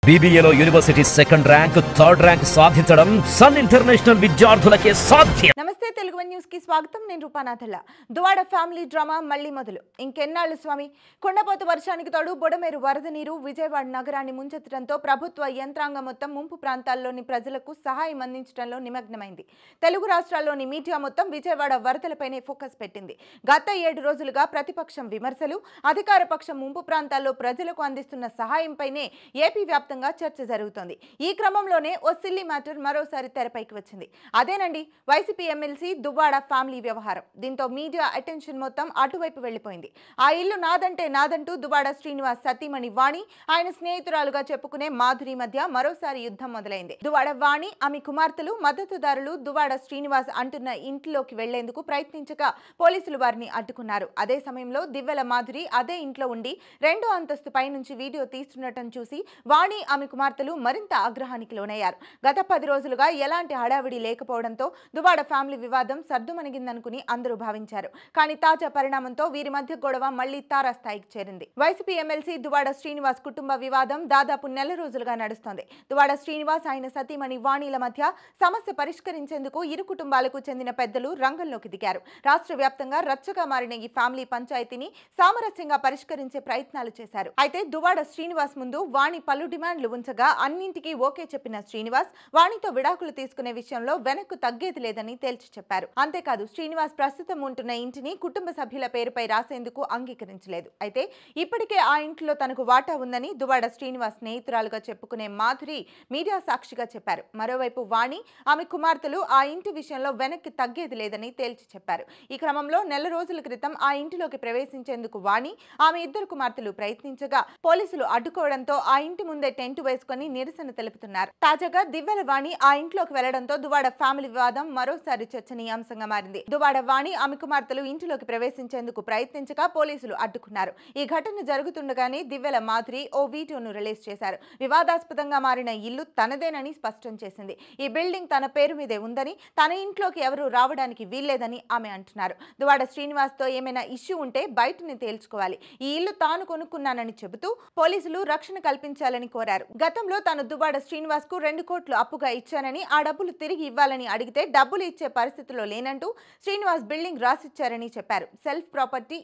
BBAలో university second rank, third rank సాధించడం Sun International విద్యార్థులకే సాధ్యం. నమస్తే, తెలుగు వన్ న్యూస్ కి స్వాగతం. నేను రూపానాథల్ల. దువాడ ఫ్యామిలీ డ్రామా మళ్ళీ మొదలు. ఇంకెన్నాళ్ళు స్వామి? కొండపోత వర్షానికి తోడు బొడమేరు వరద నీరు విజయవాడ నగరాన్ని ముంచెత్తడంతో ప్రభుత్వ యంత్రాంగం మొత్తం ముంపు ప్రాంతాల్లోని ప్రజలకు సహాయం అందించడంలో నిమగ్నమైంది. తెలుగు రాష్ట్రాల్లోని మీడియా మొత్తం విజయవాడ వరదలపైనే ఫోకస్ పెట్టింది. గత 7 రోజులుగా ప్రతిపక్షం విమర్శలు, అధికార పక్షం ముంపు ప్రాంతాల్లో ప్రజలకు అందిస్తున్న సహాయంపైనే ఏపీ వ్యాప్తంగా చర్చ జరుగుతోంది. ఈ క్రమంలోనే ఓ సిల్లీ మ్యాటర్ మరోసారి తెరపైకి వచ్చింది. అదేనండి వైసీపీ ఎమ్మెల్సీ దువ్వాడ ఫ్యామిలీ వ్యవహారం. దీంతో మీడియా అటెన్షన్ మొత్తం అటువైపు వెళ్లిపోయింది. ఆ ఇల్లు నాదంటే నాదంటూ దువ్వాడ శ్రీనివాస్ సతీమణి వాణి, ఆయన స్నేహితురాలుగా చెప్పుకునే మాధురి మధ్య మరోసారి యుద్ధం మొదలైంది. దువ్వాడ వాణి, ఆమె కుమార్తెలు, మద్దతుదారులు దువ్వాడ శ్రీనివాస్ అంటున్న ఇంట్లోకి వెళ్లేందుకు ప్రయత్నించగా పోలీసులు వారిని అడ్డుకున్నారు. అదే సమయంలో దివ్వెల మాధురి అదే ఇంట్లో ఉండి 2వ అంతస్తు పై నుంచి వీడియో తీస్తుండటం చూసి వాణి, ఆమె కుమార్తెలు మరింత ఆగ్రహానికి లోనయ్యారు. గత 10 రోజులుగా ఎలాంటి హడావిడి లేకపోవడంతో దువ్వాడ ఫ్యామిలీ వివాదం సర్దుమణిగిందనుకుని అందరూ భావించారు. కానీ తాజా పరిణామంతో వీరి మధ్య గొడవ మళ్లీ తారాస్థాయికి చేరింది. వైసీపీ ఎమ్మెల్సీ దువ్వాడ శ్రీనివాస్ కుటుంబ వివాదం దాదాపు నెల రోజులుగా నడుస్తోంది. దువ్వాడ శ్రీనివాస్, ఆయన సతీమణి వాణిల మధ్య సమస్య పరిష్కరించేందుకు ఇరు కుటుంబాలకు చెందిన పెద్దలు రంగంలోకి దిగారు. రాష్ట్ర వ్యాప్తంగా రచ్చగా మారిన ఈ ఫ్యామిలీ పంచాయతీని సామరస్యంగా పరిష్కరించే ప్రయత్నాలు చేశారు. అయితే దువ్వాడ శ్రీనివాస్ ముందు వాణి పలు డిమాండ్లు ఉంచగా అన్నింటికీ ఓకే చెప్పిన శ్రీనివాస్ వాణితో విడాకులు తీసుకునే విషయంలో వెనక్కు తగ్గేది లేదని తేల్చి చెప్పారు. అంతేకాదు, శ్రీనివాస్ ప్రస్తుతం ఉంటున్న ఇంటిని కుటుంబ సభ్యుల పేరుపై రాసేందుకు అంగీకరించలేదు. అయితే ఇప్పటికే ఆ ఇంట్లో తనకు వాటా ఉందని దువ్వాడ శ్రీనివాస్ స్నేహితురాలుగా చెప్పుకునే మాధురి మీడియా సాక్షిగా చెప్పారు. మరోవైపు వాణి, ఆమె కుమార్తెలు ఆ ఇంటి విషయంలో వెనక్కి తగ్గేది లేదని తేల్చి చెప్పారు. ఈ క్రమంలో నెల రోజుల క్రితం ఆ ఇంటిలోకి ప్రవేశించేందుకు వాణి, ఆమె ఇద్దరు కుమార్తెలు ప్రయత్నించగా పోలీసులు అడ్డుకోవడంతో ఆ ఇంటి ముందే టెంట్ వేసుకుని నిరసన తెలుపుతున్నారు. తాజాగా దివ్వెల వాణి ఆ ఇంట్లోకి వెళ్లడంతో దువ్వాడ ఫ్యామిలీ వివాదం మరోసారి చర్చనీయాంశంగా మారింది. దువ్వాడ వాణి, ఆమె కుమార్తెలు ఇంటిలోకి ప్రవేశించేందుకు ప్రయత్నించగా పోలీసులు అడ్డుకున్నారు. ఈ ఘటన జరుగుతుండగానే దివ్వెల మాధురి ఓ వీడియోను రిలీజ్ చేశారు. వివాదాస్పదంగా మారిన ఇల్లు తనదేనని స్పష్టం చేసింది. ఈ బిల్డింగ్ తన పేరు మీదే ఉందని, తన ఇంట్లోకి ఎవరూ రావడానికి వీల్లేదని ఆమె అంటున్నారు. దువ్వాడ శ్రీనివాస్ తో ఏమైనా ఇష్యూ ఉంటే బయటని తేల్చుకోవాలి. ఈ ఇల్లు తాను కొనుక్కున్నానని చెబుతూ పోలీసులు రక్షణ కల్పించాలని కోరారు. గతంలో తాను దువ్వాడ శ్రీనివాస్ కు 2 కోట్లు అప్పుగా ఇచ్చానని, ఆ డబ్బులు తిరిగి ఇవ్వాలని అడిగితే డబ్బులు ఇచ్చే పరిస్థితిలో లేనంటూ శ్రీనివాస్ బిల్డింగ్ రాసిచ్చారని చెప్పారు. సెల్ఫ్ ప్రాపర్టీ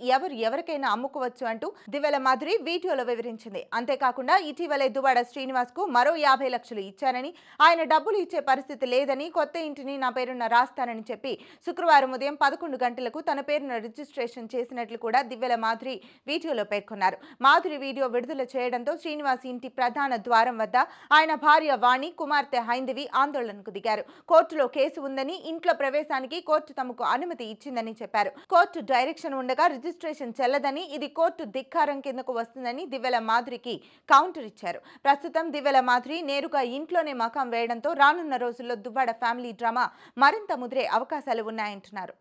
ఎవరికైనా అమ్ముకోవచ్చు అంటూ దివ్వెల మాధురి వీడియోలో వివరించింది. అంతేకాకుండా ఇటీవలే దువ్వాడ శ్రీనివాస్ కు మరో 50 లక్షలు ఇచ్చానని, ఆయన డబ్బులు ఇచ్చే పరిస్థితి లేదని, కొత్త ఇంటిని నా పేరున రాస్తానని చెప్పి శుక్రవారం ఉదయం 11 గంటలకు తన పేరున రిజిస్ట్రేషన్ చేసినట్లు కూడా దివ్వెల మాధురి వీడియోలో పేర్కొన్నారు. మాధురి వీడియో విడుదల చేయడంతో శ్రీనివాస్ ఇంటి ప్రధాన ద్వారం వద్ద ఆయన భార్య వాణి, కుమార్తె హైందవి ఆందోళనకు దిగారు. కోర్టులో కేసు ఉందని, ఇంట్లో ప్రవేశానికి కోర్టు తమకు అనుమతి ఇచ్చిందని చెప్పారు. కోర్టు డైరెక్షన్ ఉండగా రిజిస్ట్రేషన్ చెల్లదని, ఇది కోర్టు ధిక్కారం కిందకు వస్తుందని దివ్వెల మాధురికి కౌంటర్ ఇచ్చారు. ప్రస్తుతం దివ్వెల మాధురి నేరుగా ఇంట్లోనే మకాం వేయడంతో రానున్న రోజుల్లో దువ్వాడ ఫ్యామిలీ డ్రామా మరింత ముదిరే అవకాశాలు ఉన్నాయంటున్నారు.